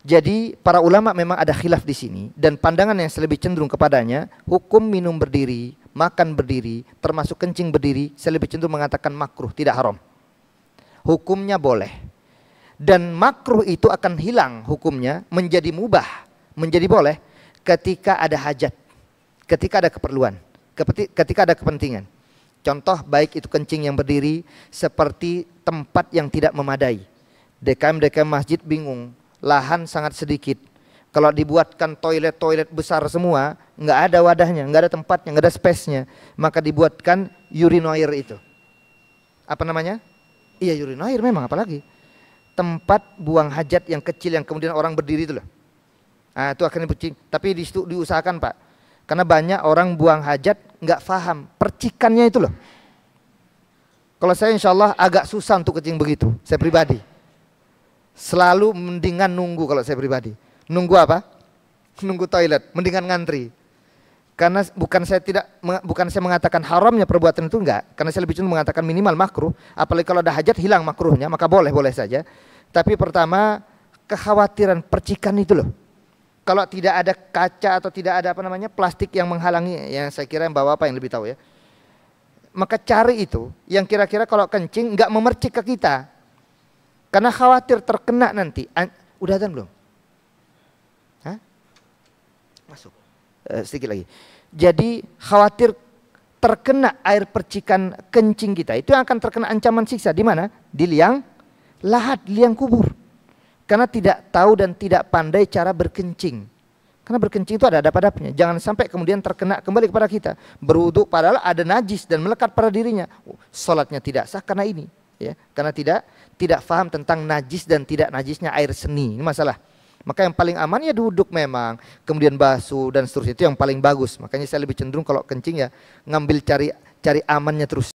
Jadi para ulama memang ada khilaf di sini, dan pandangan yang lebih cenderung kepadanya hukum minum berdiri, makan berdiri, termasuk kencing berdiri, saya lebih cenderung mengatakan makruh, tidak haram. Hukumnya boleh. Dan makruh itu akan hilang hukumnya menjadi mubah, menjadi boleh ketika ada hajat, ketika ada keperluan, ketika ada kepentingan. Contoh baik itu kencing yang berdiri seperti tempat yang tidak memadai. DKM masjid bingung, lahan sangat sedikit. Kalau dibuatkan toilet besar semua, nggak ada wadahnya, nggak ada tempatnya, nggak ada space-nya, maka dibuatkan urinoir itu. Apa namanya? Iya, urinoir memang, apalagi tempat buang hajat yang kecil yang kemudian orang berdiri itu loh. Nah, itu akhirnya kucing. Tapi di situ diusahakan Pak, karena banyak orang buang hajat nggak paham percikannya itu loh. Kalau saya insya Allah agak susah untuk kencing begitu, saya pribadi. Selalu mendingan nunggu kalau saya pribadi. Nunggu apa? Nunggu toilet, mendingan ngantri. Karena bukan saya mengatakan haramnya perbuatan itu, enggak. Karena saya lebih cenderung mengatakan minimal makruh. Apalagi kalau ada hajat hilang makruhnya, maka boleh saja. Tapi pertama, kekhawatiran percikan itu loh. Kalau tidak ada kaca atau tidak ada plastik yang menghalangi, yang saya kira yang bawa apa yang lebih tahu ya. Maka cari itu yang kira-kira kalau kencing enggak memercik ke kita. Karena khawatir terkena nanti. Udah adzan belum? Hah? Masuk. Sedikit lagi. Jadi khawatir terkena air percikan kencing kita. Itu yang akan terkena ancaman siksa. Di mana? Di liang lahat, liang kubur. Karena tidak tahu dan tidak pandai cara berkencing. Karena berkencing itu ada adab-adabnya. Jangan sampai kemudian terkena kembali kepada kita. Berwudu padahal ada najis dan melekat pada dirinya. Salatnya tidak sah karena ini. Ya, karena tidak faham tentang najis dan tidak najisnya air seni. Ini masalah. Maka yang paling aman ya duduk memang, kemudian basuh dan seterusnya, itu yang paling bagus. Makanya saya lebih cenderung kalau kencing ya ngambil cari amannya terus.